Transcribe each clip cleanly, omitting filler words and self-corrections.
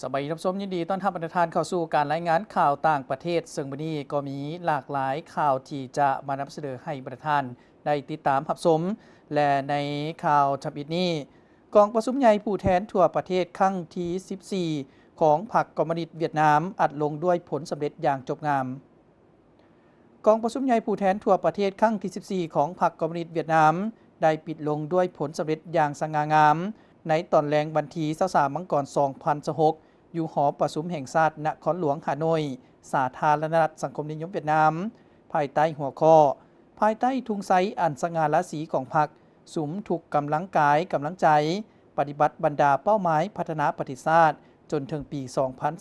สบายดีท่านผู้ชมยินดีต้อนรับประธานเข้าสู่การรายงานข่าวต่างประเทศซึ่งวันนี้ก็มีหลากหลายข่าวที่จะมานำเสนอให้ประธานได้ติดตามรับชมและในข่าวฉบับนี้กองประชุมใหญ่ผู้แทนทั่วประเทศครั้งที่14ของพรรคคอมมิวนิสต์เวียดนามอัดลงด้วยผลสำเร็จอย่างจบงามกองประชุมใหญ่ผู้แทนทั่วประเทศครั้งที่14ของพรรคคอมมิวนิสต์เวียดนามได้ปิดลงด้วยผลสำเร็จอย่างสง่างามในตอนแรงวันที่23มังกร2016อยู่หอประชุมแห่งชาตินครหลวงฮานอยสาธารณรัฐสังคมนิยมเวียดนามภายใต้หัวข้อภายใต้ธงไซอันสง่าราศีของพรรคสุมถูกกำลังกายกำลังใจปฏิบัติบรรดาเป้าหมายพัฒนาประเทศชาติจนถึงปี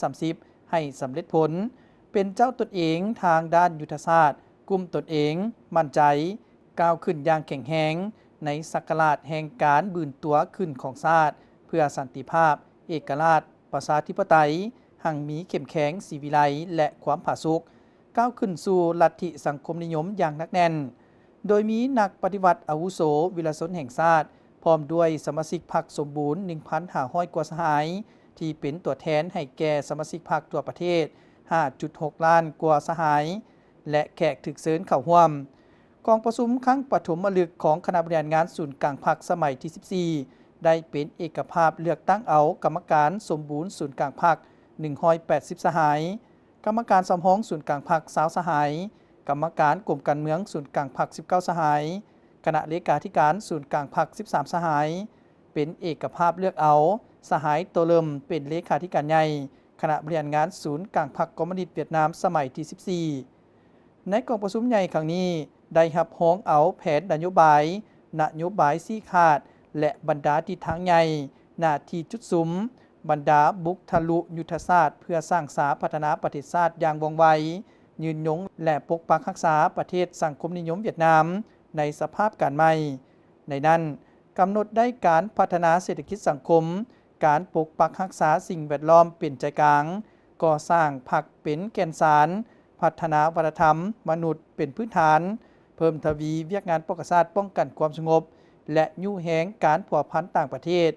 2030 ให้สำเร็จผลเป็นเจ้าตนเองทางด้านยุทธศาสตร์กลุ่มตนเองมั่นใจก้าวขึ้นอย่างแข็งแรงในศักราชแห่งการบืนตัวขึ้นของชาติเพื่อสันติภาพเอกราชประชาธิปไตยหั่งมีเข้มแข็งสีวิไลและความผาสุกก้าวขึ้นสู่ลัทธิสังคมนิยมอย่างหนักแน่นโดยมีนักปฏิวัติอาวุโสวิรชนแห่งชาติพร้อมด้วยสมาชิกพรรคสมบูรณ์ 1,500 กว่าสหายที่เป็นตัวแทนให้แก่สมาชิกพรรคทั่วประเทศ 5.6 ล้านกว่าสหายและแขกถึกเชิญเข้าร่วมกองประชุมครั้งปฐมฤกษ์ของคณะบริหารงานศูนย์กลางพรรคสมัยที่14ได้เป็นเอกภาพเลือกตั้งเอากรรมการสมบูรณ์ศูนย์กลางพรรค180 สหายกรรมการสำรองศูนย์กลางพรรค20 สหายกรรมการกลุ่มการเมืองศูนย์กลางพรรค19 สหายคณะเลขาธิการศูนย์กลางพรรค13 สหายเป็นเอกภาพเลือกเอาสหายโตเลิมเป็นเลขาธิการใหญ่คณะบริหารงานศูนย์กลางพรรคคอมมิวนิสต์เวียดนามสมัยที่14ในกองประชุมใหญ่ครั้งนี้ได้รับร้องเอาแผนนโยบายชี้ขาดและบรรดาทิศทางใหญ่หน้าที่จุดสุมบรรดาบุกทะลุยุทธศาสตร์เพื่อสร้างสาพัฒนาประเทศชาติอย่างว่องไวยืนยงและปกปักรักษาประเทศสังคมนิยมเวียดนามในสภาพการใหม่ในนั้นกำหนดได้การพัฒนาเศรษฐกิจสังคมการปกปักรักษาสิ่งแวดล้อมเป็นใจกลางก่อสร้างพรรคเป็นแก่นสารพัฒนาวัฒนธรรมมนุษย์เป็นพื้นฐานเพิ่มทวีเวียกงานป้องกันชาติป้องกันความสงบและยู่แหงการผัวพันต่างประเทศ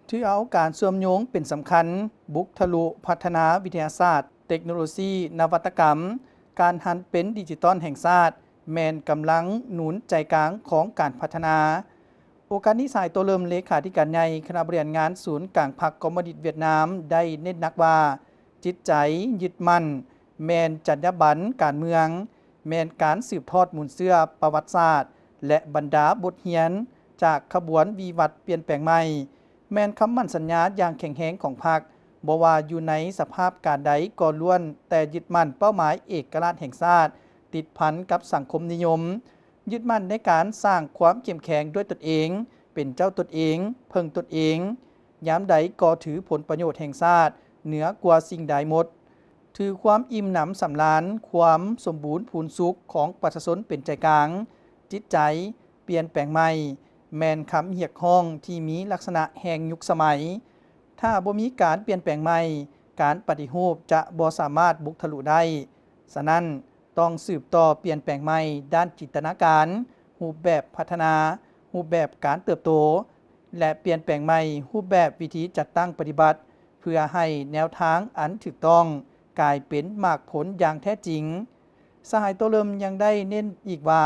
ที่เอาการเชื่อมโยงเป็นสำคัญบุกทะลุพัฒนาวิทยาศาสตร์เทคโนโลยีนวัตกรรมการหันเป็นดิจิตอลแห่งชาติแมนกำลังหนุนใจกลางของการพัฒนาโอกาสนี้สายตัวเริ่มเลขาธิการใหญ่คณะบริหารงานศูนย์กลางพรรคคอมมิวนิสต์เวียดนามได้เน้นหนักว่าจิตใจยึดมั่นแมนจรรยาบรรณการเมืองแมนการสืบทอดมูลเชื่อประวัติศาสตร์และบรรดาบทเรียนจากขบวนวิวัฒน์เปลี่ยนแปลงใหม่แมนคำมั่นสัญญาอย่างแข็งแรงของพรรคบ่ว่าอยู่ในสภาพการใดก็ล้วนแต่ยึดมั่นเป้าหมายเอกราชแห่งชาติติดพันกับสังคมนิยมยึดมั่นในการสร้างความเข้มแข็งด้วยตนเองเป็นเจ้าตนเองเพิ่งตนเองยามใดก็ถือผลประโยชน์แห่งชาติเหนือกว่าสิ่งใดหมดถือความอิ่มหนำสำราญความสมบูรณ์พูนสุขของประชาชนเป็นใจกลางจิตใจเปลี่ยนแปลงใหม่แมนคำเรียกร้องที่มีลักษณะแห่งยุคสมัยถ้าบ่มีการเปลี่ยนแปลงใหม่การปฏิรูปจะบ่สามารถบุกทะลุได้ฉะนั้นต้องสืบต่อเปลี่ยนแปลงใหม่ด้านจินตนาการรูปแบบพัฒนารูปแบบการเติบโตและเปลี่ยนแปลงใหม่รูปแบบวิธีจัดตั้งปฏิบัติเพื่อให้แนวทางอันถูกต้องกลายเป็นมากผลอย่างแท้จริงสหายโตเลิมยังได้เน้นอีกว่า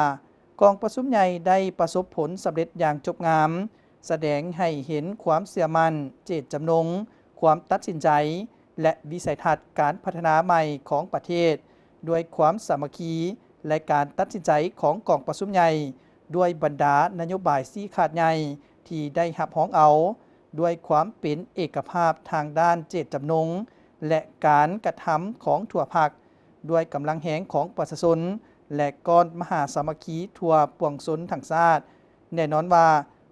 กองประชุมใหญ่ได้ประสบผลสำเร็จอย่างจบงามแสดงให้เห็นความเสื่อมั่นเจตจำนงความตัดสินใจและวิสัยทัศน์การพัฒนาใหม่ของประเทศด้วยความสามัคคีและการตัดสินใจของกองประชุมใหญ่ด้วยบรรดานโยบายชี้ขาดใหญ่ที่ได้รับร้องเอาด้วยความเป็นเอกภาพทางด้านเจตจำนงและการกระทำของทั่วภาคด้วยกำลังแหงของประชาชนและก้อนมหาสามัคคีทั่วปวงชนทั้งชาติแน่นอนว่า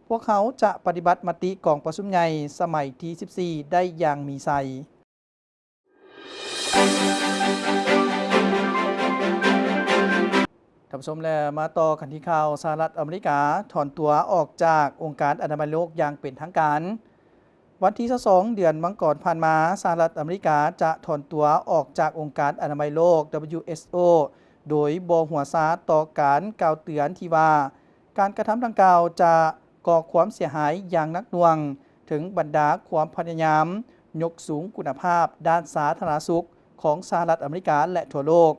พวกเขาจะปฏิบัติมติกองประชุมใหญ่สมัยที่14ได้อย่างมีชัยท่านผู้ชมและมาต่อกันที่ข่าวสหรัฐอเมริกาถอนตัวออกจากองค์การอนามัยโลกอย่างเป็นทางการวันที่22เดือนมังกรผ่านมาสหรัฐอเมริกาจะถอนตัวออกจากองค์การอนามัยโลก WHO โดยบ่หัวซาต่อการกล่าวเตือนที่ว่าการกระทำดังกล่าวจะก่อความเสียหายอย่างหนักหน่วงถึงบรรดาความพยายาม ยกสูงคุณภาพด้านสาธารณสุขของสหรัฐอเมริกาและทั่วโลก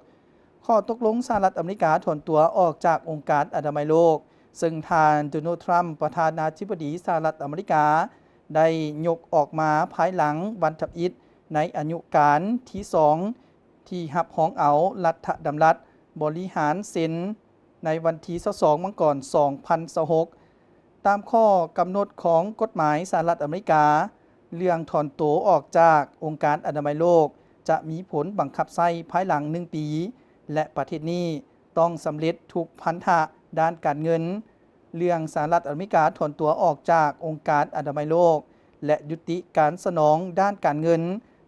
ข้อตกลงสหรัฐอเมริกาถอนตัวออกจากองค์การอนามัยโลกซึ่งทานโดนัลด์ทรัมป์ประธานาธิบดีสหรัฐอเมริกาได้ยกออกมาภายหลังวันทับอิฐในอายุการที่2ที่หับห้องเอารัฐดำรัฐบริหารเซ็นในวันที่22มังกร2026ตามข้อกำหนดของกฎหมายสหรัฐอเมริกาเรื่องถอนตัวออกจากองค์การอนามัยโลกจะมีผลบังคับใช้ภายหลัง1 ปีและประเทศนี้ต้องสำเร็จทุกพันธะด้านการเงินเรื่องสหรัฐอเมริกาถอนตัวออกจากองค์การอนามัยโลกและยุติการสนองด้านการเงิน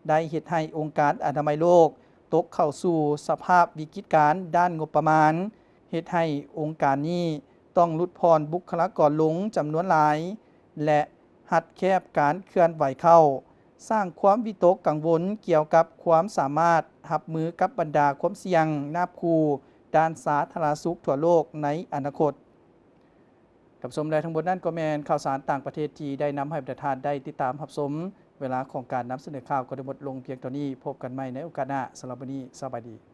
ได้เฮ็ดให้องค์การอนามัยโลกตกเข้าสู่สภาพวิกฤตการณ์ด้านงบประมาณเฮ็ดให้องค์การนี้ต้องลดพรบุคลากรลงจำนวนหลายและหัดแคบการเคลื่อนไหวเข้าสร้างความวิตกกังวลเกี่ยวกับความสามารถรับมือกับบรรดาความเสี่ยงนาบคูด้านสาธารณสุขทั่วโลกในอนาคตกับชมและทั้งหมดนั้นก็แมนข่าวสารต่างประเทศที่ได้นำให้ประธานได้ติดตามรับชมเวลาของการนำเสนอข่าวก็ได้หมดลงเพียงเท่านี้พบกันใหม่ในโอกาสหน้าสำหรับวันนี้สวัสดี